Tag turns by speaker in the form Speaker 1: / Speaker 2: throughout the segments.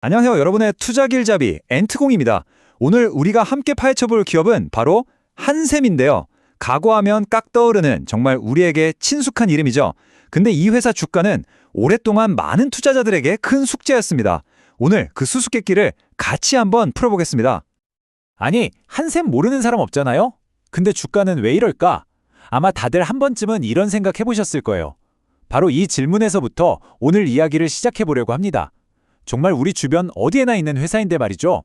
Speaker 1: 안녕하세요. 여러분의 투자 길잡이 엔트공입니다. 오늘 우리가 함께 파헤쳐볼 기업은 바로 한샘인데요. 각오하면 깍 떠오르는 정말 우리에게 친숙한 이름이죠. 근데 이 회사 주가는 오랫동안 많은 투자자들에게 큰 숙제였습니다. 오늘 그 수수께끼를 같이 한번 풀어보겠습니다.
Speaker 2: 아니, 한샘 모르는 사람 없잖아요? 근데 주가는 왜 이럴까? 아마 다들 한 번쯤은 이런 생각 해보셨을 거예요. 바로 이 질문에서부터 오늘 이야기를 시작해보려고 합니다. 정말 우리 주변 어디에나 있는 회사인데 말이죠.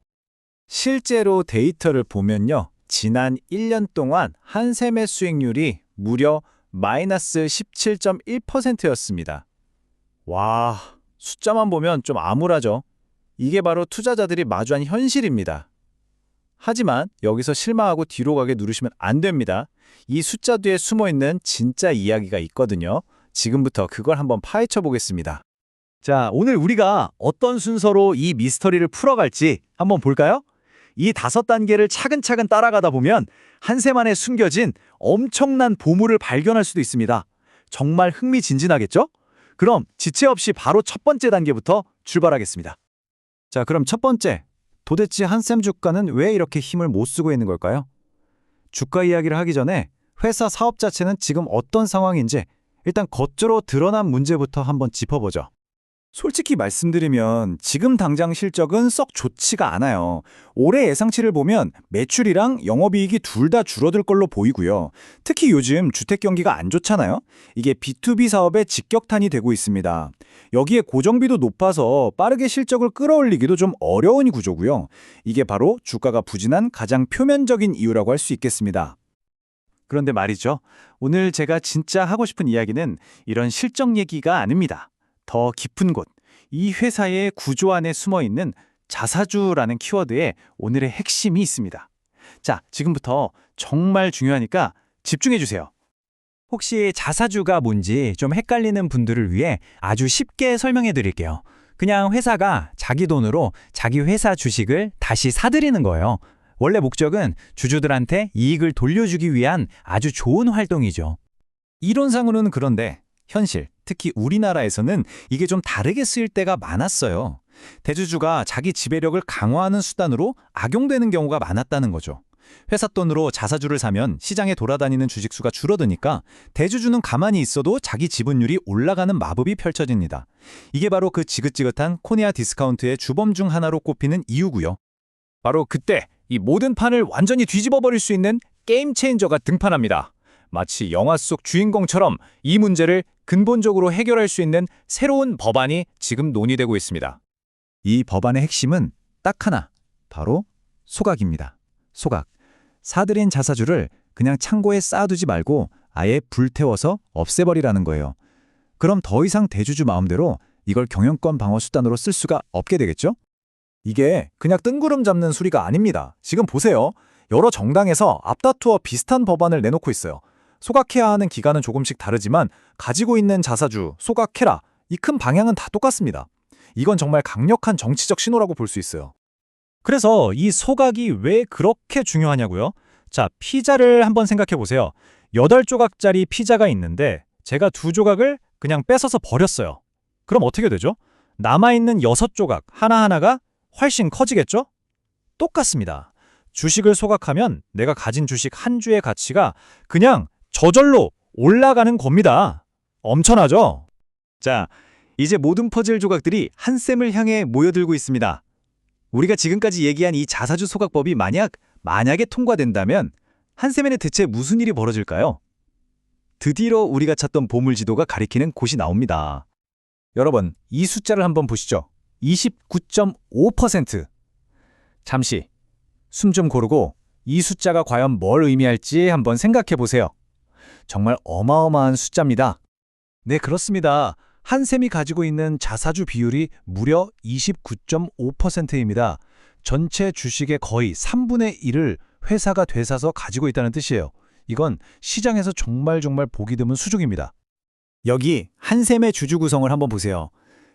Speaker 2: 실제로 데이터를 보면요. 지난 1년 동안 한샘의 수익률이 무려 마이너스 17.1%였습니다. 와, 숫자만 보면 좀 암울하죠. 이게 바로 투자자들이 마주한 현실입니다. 하지만 여기서 실망하고 뒤로 가게 누르시면 안 됩니다. 이 숫자 뒤에 숨어있는 진짜 이야기가 있거든요. 지금부터 그걸 한번 파헤쳐 보겠습니다.
Speaker 3: 자, 오늘 우리가 어떤 순서로 이 미스터리를 풀어갈지 한번 볼까요? 이 5단계를 차근차근 따라가다 보면 한샘 안에 숨겨진 엄청난 보물을 발견할 수도 있습니다. 정말 흥미진진하겠죠? 그럼 지체 없이 바로 첫 번째 단계부터 출발하겠습니다. 자, 그럼 첫 번째, 도대체 한샘 주가는 왜 이렇게 힘을 못 쓰고 있는 걸까요? 주가 이야기를 하기 전에 회사 사업 자체는 지금 어떤 상황인지 일단 겉으로 드러난 문제부터 한번 짚어보죠. 솔직히 말씀드리면 지금 당장 실적은 썩 좋지가 않아요. 올해 예상치를 보면 매출이랑 영업이익이 둘 다 줄어들 걸로 보이고요. 특히 요즘 주택 경기가 안 좋잖아요. 이게 B2B 사업에 직격탄이 되고 있습니다. 여기에 고정비도 높아서 빠르게 실적을 끌어올리기도 좀 어려운 구조고요. 이게 바로 주가가 부진한 가장 표면적인 이유라고 할 수 있겠습니다. 그런데 말이죠. 오늘 제가 진짜 하고 싶은 이야기는 이런 실적 얘기가 아닙니다. 더 깊은 곳, 이 회사의 구조 안에 숨어있는 자사주라는 키워드에 오늘의 핵심이 있습니다. 자, 지금부터 정말 중요하니까 집중해 주세요.
Speaker 2: 혹시 자사주가 뭔지 좀 헷갈리는 분들을 위해 아주 쉽게 설명해 드릴게요. 그냥 회사가 자기 돈으로 자기 회사 주식을 다시 사들이는 거예요. 원래 목적은 주주들한테 이익을 돌려주기 위한 아주 좋은 활동이죠.
Speaker 3: 이론상으로는 그런데 현실, 특히 우리나라에서는 이게 좀 다르게 쓰일 때가 많았어요. 대주주가 자기 지배력을 강화하는 수단으로 악용되는 경우가 많았다는 거죠. 회사 돈으로 자사주를 사면 시장에 돌아다니는 주식수가 줄어드니까 대주주는 가만히 있어도 자기 지분율이 올라가는 마법이 펼쳐집니다. 이게 바로 그 지긋지긋한 코리아 디스카운트의 주범 중 하나로 꼽히는 이유고요.
Speaker 2: 바로 그때 이 모든 판을 완전히 뒤집어 버릴 수 있는 게임 체인저가 등판합니다. 마치 영화 속 주인공처럼 이 문제를 근본적으로 해결할 수 있는 새로운 법안이 지금 논의되고 있습니다.
Speaker 3: 이 법안의 핵심은 딱 하나, 바로 소각입니다. 소각. 사들인 자사주를 그냥 창고에 쌓아두지 말고 아예 불태워서 없애버리라는 거예요. 그럼 더 이상 대주주 마음대로 이걸 경영권 방어 수단으로 쓸 수가 없게 되겠죠? 이게 그냥 뜬구름 잡는 소리가 아닙니다. 지금 보세요. 여러 정당에서 앞다투어 비슷한 법안을 내놓고 있어요. 소각해야 하는 기간은 조금씩 다르지만 가지고 있는 자사주, 소각해라. 이 큰 방향은 다 똑같습니다. 이건 정말 강력한 정치적 신호라고 볼 수 있어요.
Speaker 2: 그래서 이 소각이 왜 그렇게 중요하냐고요? 자, 피자를 한번 생각해 보세요. 8조각짜리 피자가 있는데 제가 2조각을 그냥 뺏어서 버렸어요. 그럼 어떻게 되죠? 남아있는 6조각 하나하나가 훨씬 커지겠죠? 똑같습니다. 주식을 소각하면 내가 가진 주식 한 주의 가치가 그냥 저절로 올라가는 겁니다. 엄청나죠?
Speaker 3: 자, 이제 모든 퍼즐 조각들이 한샘을 향해 모여들고 있습니다. 우리가 지금까지 얘기한 이 자사주 소각법이 만약에 통과된다면 한샘에는 대체 무슨 일이 벌어질까요? 드디어 우리가 찾던 보물지도가 가리키는 곳이 나옵니다. 여러분, 이 숫자를 한번 보시죠. 29.5%. 잠시 숨 좀 고르고 이 숫자가 과연 뭘 의미할지 한번 생각해 보세요. 정말 어마어마한 숫자입니다. 네, 그렇습니다. 한샘이 가지고 있는 자사주 비율이 무려 29.5%입니다. 전체 주식의 거의 3분의 1을 회사가 되사서 가지고 있다는 뜻이에요. 이건 시장에서 정말 보기 드문 수준입니다. 여기 한샘의 주주 구성을 한번 보세요.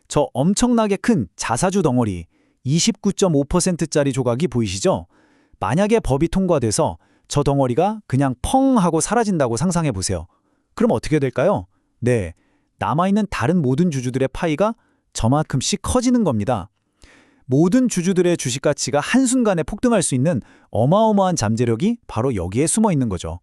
Speaker 3: 저 엄청나게 큰 자사주 덩어리 29.5%짜리 조각이 보이시죠? 만약에 법이 통과돼서 저 덩어리가 그냥 펑 하고 사라진다고 상상해 보세요. 그럼 어떻게 될까요? 네, 남아있는 다른 모든 주주들의 파이가 저만큼씩 커지는 겁니다.
Speaker 2: 모든 주주들의 주식 가치가 한순간에 폭등할 수 있는 어마어마한 잠재력이 바로 여기에 숨어 있는 거죠.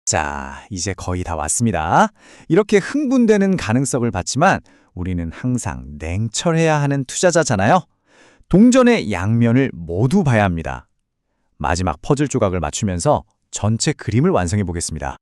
Speaker 1: 자, 이제 거의 다 왔습니다. 이렇게 흥분되는 가능성을 봤지만 우리는 항상 냉철해야 하는 투자자잖아요. 동전의 양면을 모두 봐야 합니다. 마지막 퍼즐 조각을 맞추면서 전체 그림을 완성해 보겠습니다.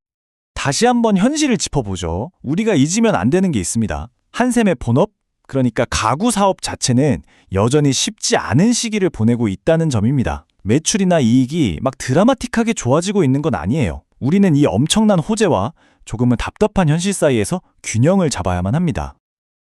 Speaker 2: 다시 한번 현실을 짚어보죠. 우리가 잊으면 안 되는 게 있습니다. 한샘의 본업, 그러니까 가구 사업 자체는 여전히 쉽지 않은 시기를 보내고 있다는 점입니다. 매출이나 이익이 막 드라마틱하게 좋아지고 있는 건 아니에요. 우리는 이 엄청난 호재와 조금은 답답한 현실 사이에서 균형을 잡아야만 합니다.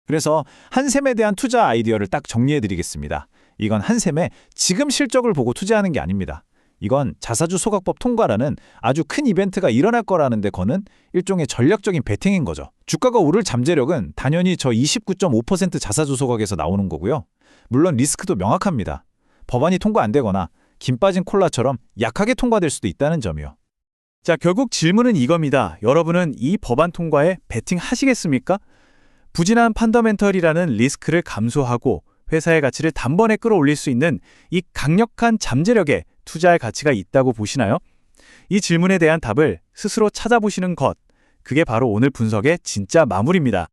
Speaker 2: 그래서 한샘에 대한 투자 아이디어를 딱 정리해드리겠습니다. 이건 한샘의 지금 실적을 보고 투자하는 게 아닙니다. 이건 자사주 소각법 통과라는 아주 큰 이벤트가 일어날 거라는 데 거는 일종의 전략적인 베팅인 거죠. 주가가 오를 잠재력은 당연히 저 29.5% 자사주 소각에서 나오는 거고요. 물론 리스크도 명확합니다. 법안이 통과 안 되거나 김 빠진 콜라처럼 약하게 통과될 수도 있다는 점이요. 자, 결국 질문은 이겁니다. 여러분은 이 법안 통과에 베팅 하시겠습니까? 부진한 펀더멘털이라는 리스크를 감수하고 회사의 가치를 단번에 끌어올릴 수 있는 이 강력한 잠재력에 투자할 가치가 있다고 보시나요? 이 질문에 대한 답을 스스로 찾아보시는 것, 그게 바로 오늘 분석의 진짜 마무리입니다.